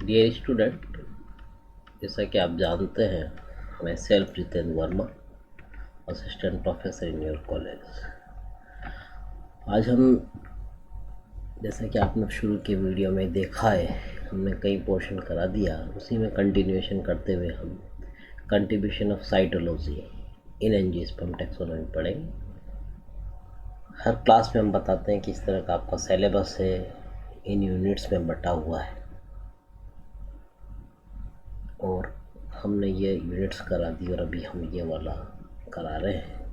Dear student, जैसा कि आप जानते हैं, मैं self Jitendra Verma, assistant professor in your college. आज हम, जैसा कि आपने शुरू के वीडियो में देखा है, हमने कई पोर्शन करा दिया, उसी में कंटिन्यूएशन करते हुए हम contribution of cytology in angiosperm taxonomy पढ़ेंगे। हर क्लास में हम बताते हैं कि इस तरह का आपका सिलेबस है, इन यूनिट्स में बटा हुआ है, और हमने ये यूनिट्स करा दी और अभी हम ये वाला करा रहे हैं।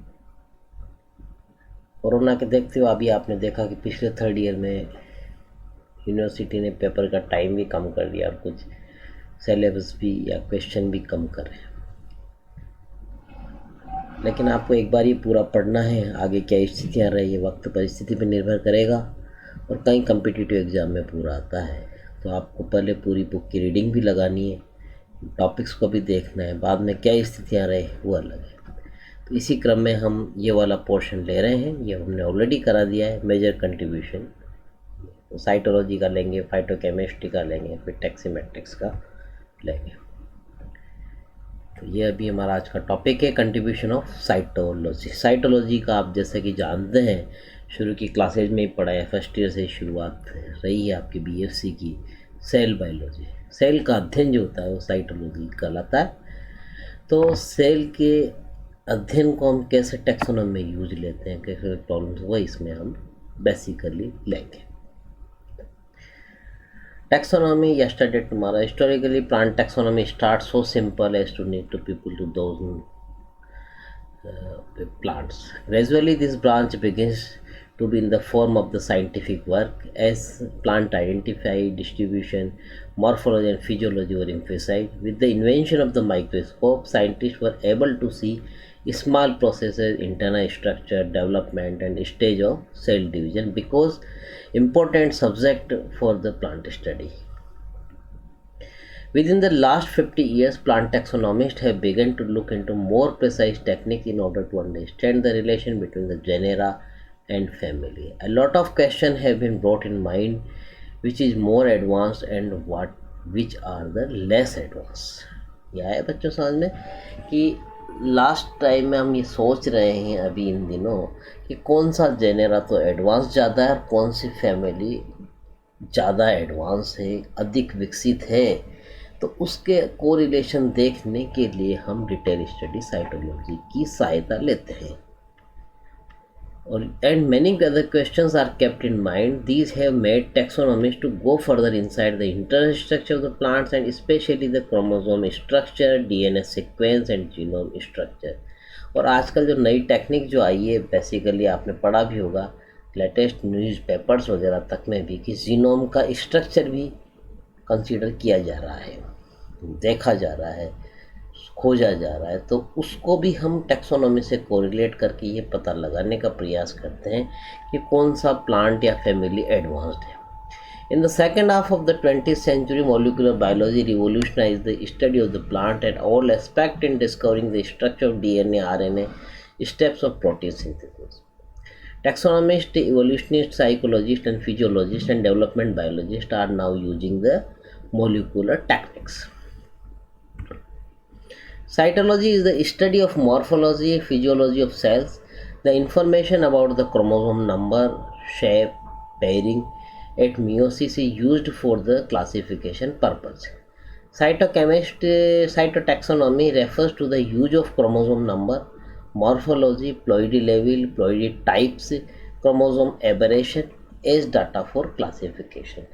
कोरोना के देखते हुए अभी आपने देखा कि पिछले थर्ड ईयर में यूनिवर्सिटी ने पेपर का टाइम भी कम कर दिया और कुछ सिलेबस भी या क्वेश्चन भी कम कर रहे हैं। लेकिन आपको एक बार ये पूरा पढ़ना है, आगे क्या स्थितियाँ रही, ये वक्त परिस्थिति पर निर्भर करेगा, और कई कम्पिटिटिव एग्ज़ाम में पूरा आता है, तो आपको पहले पूरी बुक की रीडिंग भी लगानी है, टॉपिक्स को भी देखना है, बाद में क्या स्थितियाँ रहे वो अलग है। तो इसी क्रम में हम ये वाला पोर्शन ले रहे हैं, ये हमने ऑलरेडी करा दिया है, मेजर कंट्रीब्यूशन। तो साइटोलॉजी का लेंगे, फाइटोकेमिस्ट्री का लेंगे, फिर टैक्सीमेट्रिक्स का लेंगे। तो ये अभी हमारा आज का टॉपिक है, कंट्रीब्यूशन ऑफ साइटोलॉजी। साइटोलॉजी का आप जैसे कि जानते हैं, शुरू की क्लासेज में ही पढ़ा है, फर्स्ट ईयर से शुरुआत रही है आपकी बीएससी की। सेल बायोलॉजी, सेल का अध्ययन जो होता है वो साइटोलॉजी कहलाता है। तो सेल के अध्ययन को हम कैसे टैक्सोनॉमी में यूज लेते हैं, कैसे प्रॉब्लम्स हुआ, इसमें हम बेसिकली लेंगे। Taxonomy yesterday tomorrow. Historically, plant taxonomy starts so simple as to need to people to those plants. Gradually, this branch begins to be in the form of the scientific work as plant identify, distribution, morphology and physiology were emphasized. With the invention of the microscope, scientists were able to see small processes, internal structure, development and stage of cell division, because important subject for the plant study. Within the last 50 years, plant taxonomists have begun to look into more precise techniques in order to understand the relation between the genera and family. A lot of questions have been brought in mind, which is more advanced and which are the less advanced. यह है बच्चों समझ में कि last time में हम ये सोच रहे हैं अभी इन दिनों कि कौन सा जेनेरा तो एडवांस ज़्यादा है और कौन सी फैमिली ज़्यादा एडवांस है, अधिक विकसित है। तो उसके कोरिलेशन देखने के लिए हम डिटेल स्टडी साइटोलॉजी की सहायता लेते हैं। और and many other questions are kept in mind. These have made taxonomist to go further inside the internal structure of the plants and specially the chromosome structure, DNA sequence and genome structure. और आजकल जो नई technique जो आई है, basically आपने पढ़ा भी होगा लेटेस्ट न्यूज़पेपर्स वगैरह तक में भी, कि जीनोम का स्ट्रक्चर भी कंसीडर किया जा रहा है, देखा जा रहा है, खोजा जा रहा है। तो उसको भी हम टैक्सोनॉमी से कोरिलेट करके ये पता लगाने का प्रयास करते हैं कि कौन सा प्लांट या फैमिली एडवांस्ड है। In the second half of the 20th century, molecular biology revolutionized the study of the plant at all aspects in discovering the structure of DNA, RNA, steps of protein synthesis. Taxonomists, evolutionists, psychologists, and physiologists and development biologists are now using the molecular techniques. Cytology is the study of morphology, physiology of cells. The information about the chromosome number, shape, pairing at meiosis is used for the classification purpose. Cytotaxonomy refers to the use of chromosome number, morphology, ploidy level, ploidy types, chromosome aberration as data for classification.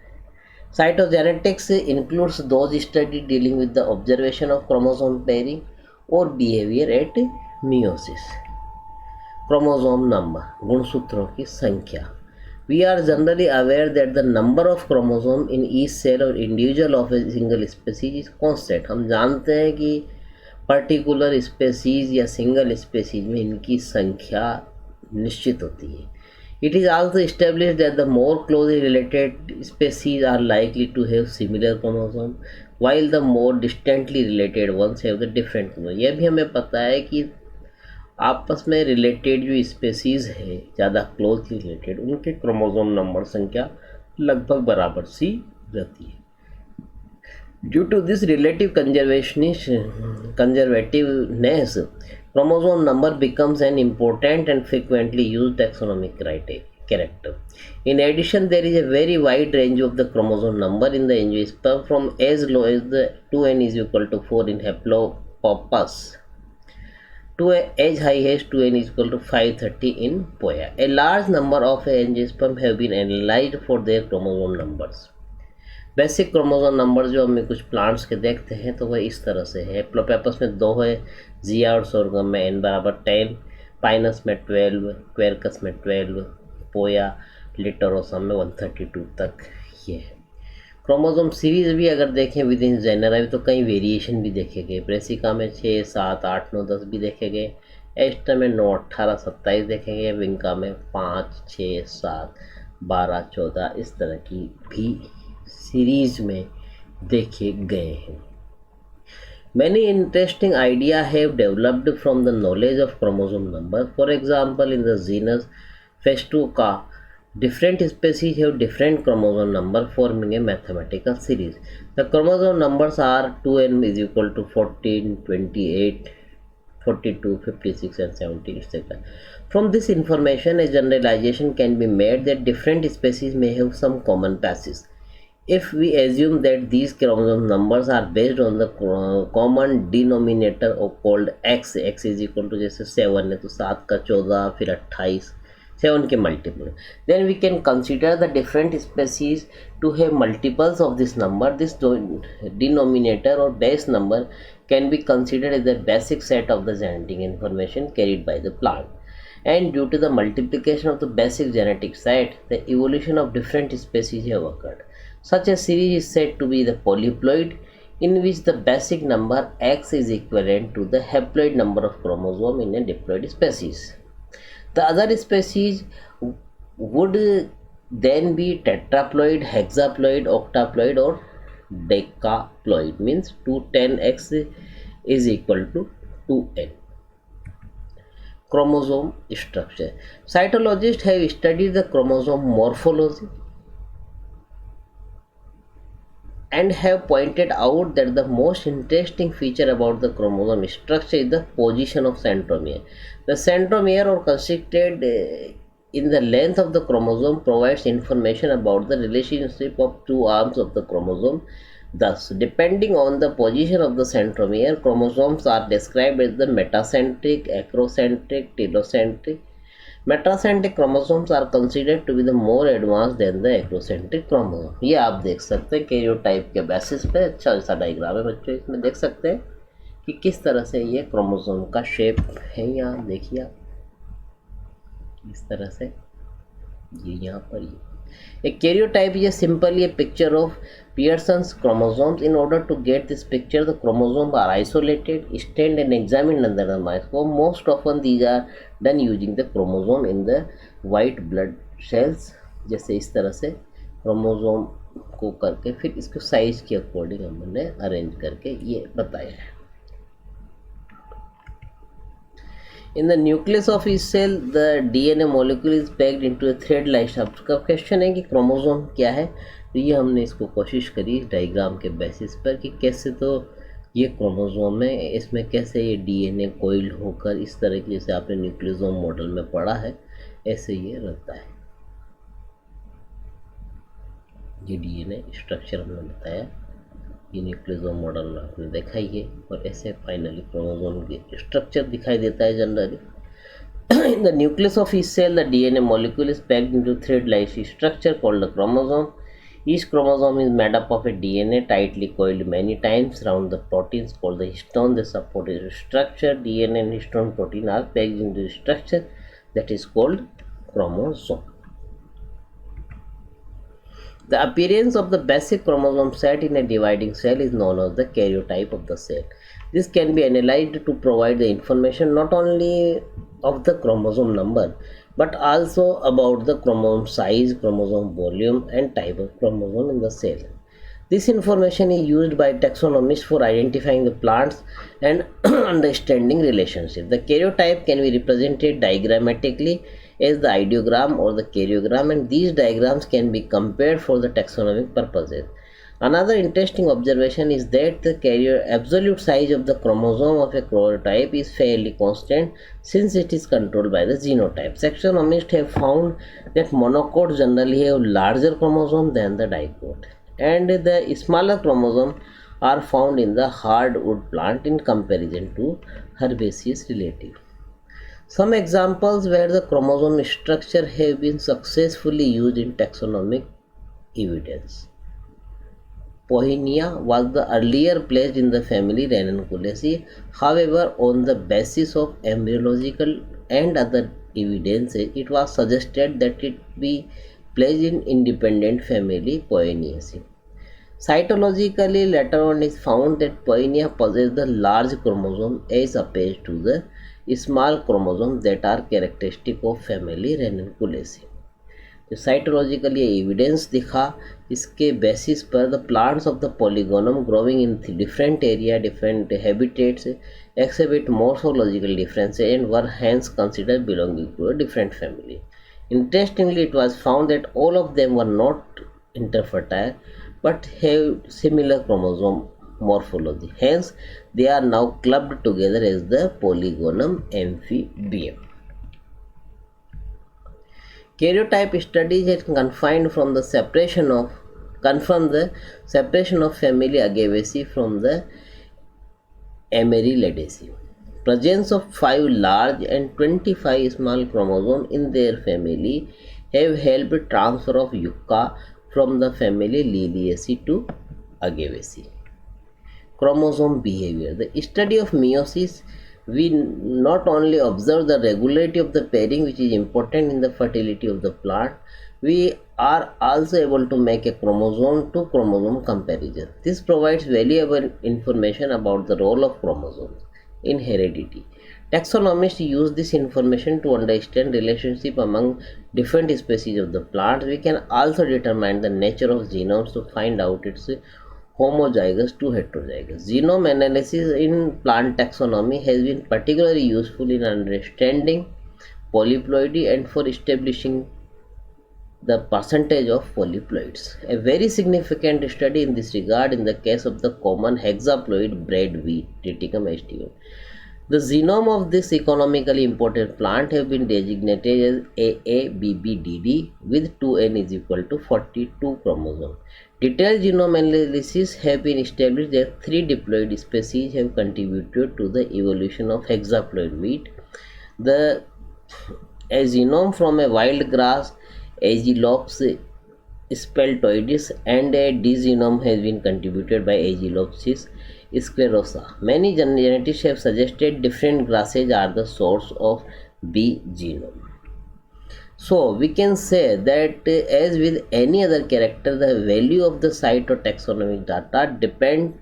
Cytogenetics includes those studies dealing with the observation of chromosome pairing or behavior at meiosis. Chromosome number, गुणसूत्रों की संख्या. We are generally aware that the number of chromosomes in each cell or individual of a single species is constant. हम जानते हैं कि particular species या single species में इनकी संख्या निश्चित होती है. It is also established that the more closely related species are likely to have similar chromosome, while the more distantly related ones have the different chromosome. यह भी हमें पता है कि आपस में रिलेटेड जो स्पेसीज है, ज़्यादा क्लोजली रिलेटेड, उनके क्रोमोसोम नंबर संख्या लगभग बराबर सी रहती है. Due to this relative conservativeness, chromosome number becomes an important and frequently used taxonomic character. In addition, there is a very wide range of the chromosome number in the angiosperm from as low as the 2n is equal to 4 in Haplopappus to as high as 2n is equal to 530 in Poya. A large number of angiosperm have been analyzed for their chromosome numbers. Basic chromosome number जो हमें कुछ plants के देखते हैं तो वह इस तरह से है। प्लोपेपस में 2 है, जिया और सोरगम में n बराबर 10, पाइनस में 12, क्वेरकस में 12, पोया लिटरोसम में 132 तक ये है। क्रोमोसोम सीरीज भी अगर देखें विद इन जेनरा तो कई वेरिएशन भी देखे गए। ब्रेसिका में 6, 7, 8, 9, 10 भी देखे गए। एस्टर में 9, 18, 27 देखे गए। विंका में 5, 6, 7, 12, 14 इस तरह की भी सीरीज में देखे गए हैं। Many interesting ideas have developed from the knowledge of chromosome number. For example, in the genus Festuca, different species have different chromosome number forming a mathematical series. The chromosome numbers are 2n is equal to 14, 28, 42, 56 and 17 etc. From this information, a generalization can be made that different species may have some common passes. If we assume that these chromosome numbers are based on the common denominator of called x is equal to जैसे 7 है तो 7 का 14 फिर 28 7 के multiple, then we can consider the different species to have multiples of this number. This denominator or base number can be considered as the basic set of the genetic information carried by the plant. And due to the multiplication of the basic genetic set, the evolution of different species have occurred. Such a series is said to be the polyploid, in which the basic number x is equivalent to the haploid number of chromosome in a diploid species. The other species would then be tetraploid, hexaploid, octaploid or decaploid, means 210x is equal to 2n. Chromosome structure. Cytologists have studied the chromosome morphology and have pointed out that the most interesting feature about the chromosome structure is the position of centromere. The centromere, or constricted in the length of the chromosome, provides information about the relationship of two arms of the chromosome. Thus, depending on the position of the centromere, chromosomes are described as the metacentric, acrocentric, telocentric. Metacentric chromosomes are considered to be the more advance than the acrocentric chromosome. ये आप देख सकते हैं karyotype के basis पे अच्छा सा diagram है बच्चों। इसमें देख सकते हैं कि किस तरह से ये क्रोमोसोम का शेप है। यहाँ देखिए आप इस तरह से ये यहाँ पर ये a karyotype is simply a picture of Pearson's chromosomes. In order to get this picture, the chromosomes are isolated, stained and examined under the microscope. Most often these are done using the chromosome in the white blood cells. जैसे इस तरह से chromosome को करके फिर इसको size के according हमने अरेंज करके ये बताया है। In the nucleus of each cell, the DNA molecule is packed into a thread-like structure. का क्वेश्चन है कि क्रोमोसोम क्या है, तो ये हमने इसको कोशिश करी डायग्राम के बेसिस पर कि कैसे तो ये क्रोमोसोम है, इसमें कैसे ये DNA कोइल होकर इस तरह की, जैसे आपने न्यूक्लियोसोम मॉडल में पढ़ा है, ऐसे ये रहता है। ये DNA स्ट्रक्चर हमने बताया, ये न्यूक्लियोसोम मॉडल में आपने देखा ही है, और ऐसे फाइनली क्रोमोसोम की स्ट्रक्चर दिखाई देता है generally. In the nucleus of each cell, the DNA molecule is packed into thread-like structure called the chromosome. Each chromosome is made up of a DNA tightly coiled many times around the proteins called the histone. They support a structure. DNA and histone protein are packed into a structure that is called chromosome. The appearance of the basic chromosome set in a dividing cell is known as the karyotype of the cell. This can be analyzed to provide the information not only of the chromosome number but also about the chromosome size, chromosome volume and type of chromosome in the cell. This information is used by taxonomists for identifying the plants and understanding relationships. The karyotype can be represented diagrammatically as the ideogram or the karyogram, and these diagrams can be compared for the taxonomic purposes. Another interesting observation is that the carrier absolute size of the chromosome of a karyotype is fairly constant since it is controlled by the genotype. Taxonomists have found that monocots generally have larger chromosome than the dicot, and the smaller chromosome are found in the hardwood plant in comparison to herbaceous relative. Some examples where the chromosome structure have been successfully used in taxonomic evidence. Poinia was the earlier placed in the family Ranunculaceae. However, on the basis of embryological and other evidences, it was suggested that it be placed in independent family Poineaceae. Cytologically, later on it is found that Poinia possess the large chromosome as opposed to the small chromosome that are characteristic of family Ranunculaceae. जो साइटोलॉजिकली evidence दिखा, इसके basis पर the plants of the polygonum growing in different area different habitats exhibit morphological differences and were hence considered belonging to a different family. Interestingly, it was found that all of them were not interfertile but have similar chromosome morphology. Hence, they are now clubbed together as the Polygonum amphibium. Karyotype studies have confirmed the separation of family Agaveaceae from the Amaryllidaceae. Presence of 5 large and 25 small chromosomes in their family have helped transfer of Yucca from the family Liliaceae to Agaveaceae. Chromosome behavior. The study of meiosis, we not only observe the regularity of the pairing, which is important in the fertility of the plant, we are also able to make a chromosome to chromosome comparison. This provides valuable information about the role of chromosomes in heredity. Taxonomists use this information to understand relationship among different species of the plant. We can also determine the nature of genomes to find out its homozygous to heterozygous. Genome analysis in plant taxonomy has been particularly useful in understanding polyploidy and for establishing the percentage of polyploids. A very significant study in this regard in the case of the common hexaploid bread wheat, Triticum aestium. The genome of this economically important plant have been designated as AABBDD with 2n is equal to 42 chromosome. Detailed genome analysis have been established that 3 diploid species have contributed to the evolution of hexaploid wheat. A genome from a wild grass, Aegilops speltoides, and a D genome has been contributed by Aegilops sclerosa. Many geneticists have suggested different grasses are the source of B genome. So we can say that as with any other character, the value of the site or taxonomic data depends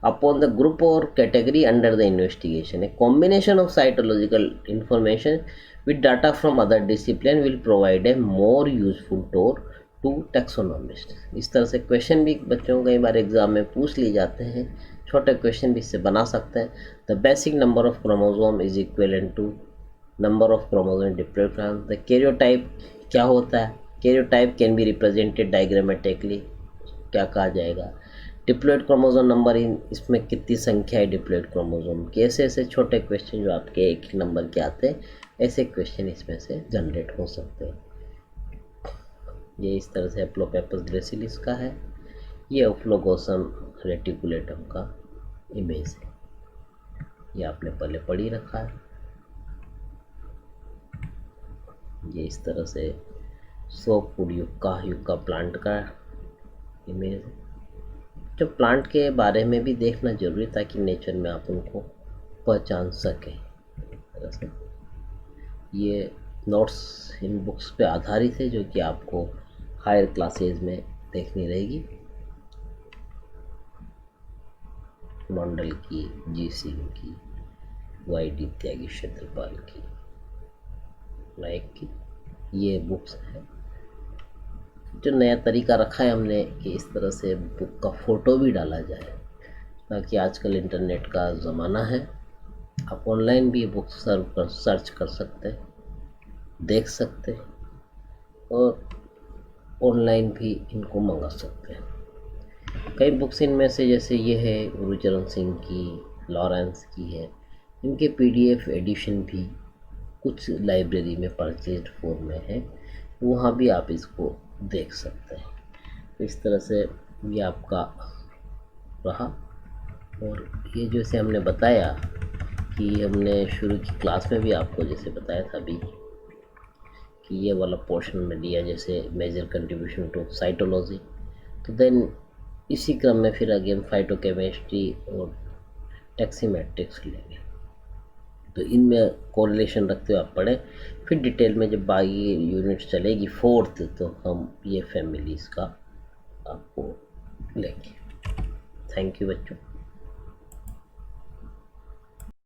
upon the group or category under the investigation. A combination of cytological information with data from other discipline will provide a more useful tool to taxonomist. इस तरह से question भी बच्चों कई बार exam में पूछ लिए जाते हैं, छोटे क्वेश्चन भी इससे बना सकते हैं. The basic number of chromosome is equivalent to number of chromosome diploid from the karyotype. क्या होता है? Karyotype can be represented diagrammatically. क्या कहा जाएगा? डिप्लॉइड क्रोमोसोम नंबर, इसमें कितनी संख्या है डिप्लॉइड क्रोमोसोम की. ऐसे ऐसे छोटे क्वेश्चन जो आपके एक नंबर के आते हैं, ऐसे क्वेश्चन इसमें से जनरेट हो सकते हैं. ये इस तरह से एप्लोपेपस ग्रेसिलिस का है. ये ओफ्लोगोसम रेटिकुलेटम का इमेज है. ये आपने पहले पढ़ ही रखा है. ये इस तरह से सोपवुड युक्का प्लांट का इमेज है. जो प्लांट के बारे में भी देखना जरूरी ताकि नेचर में आप उनको पहचान सकें. तरह से ये नोट्स इन बुक्स पे आधारित है जो कि आपको हायर क्लासेज में देखनी रहेगी. मंडल की, जी सिंह की, वाई.डी. त्यागी, क्षेत्रपाल की, नायक की, ये बुक्स है. जो नया तरीका रखा है हमने कि इस तरह से बुक का फ़ोटो भी डाला जाए, ताकि आजकल इंटरनेट का ज़माना है. आप ऑनलाइन भी बुक सर्च कर सकते हैं, देख सकते हैं और ऑनलाइन भी इनको मंगा सकते हैं. कई बुक्स इनमें से जैसे ये है गुरुचरण सिंह की, लॉरेंस की है, इनके पीडीएफ एडिशन भी कुछ लाइब्रेरी में परचेज फॉर्म में है, वहाँ भी आप इसको देख सकते हैं। इस तरह से ये आपका रहा। और ये जैसे हमने बताया कि हमने शुरू की क्लास में भी आपको जैसे बताया था अभी कि ये वाला पोर्शन में लिया जैसे मेजर कंट्रीब्यूशन टू साइटोलॉजी, तो देन इसी क्रम में फिर आगे हम फाइटोकेमिस्ट्री और टैक्सीमेट्रिक्स लेंगे। तो इनमें कोरिलेशन रखते हुए आप पढ़ें, फिर डिटेल में जब बाकी यूनिट चलेगी फोर्थ तो हम ये फैमिलीज़ का आपको लेंगे। थैंक यू बच्चों।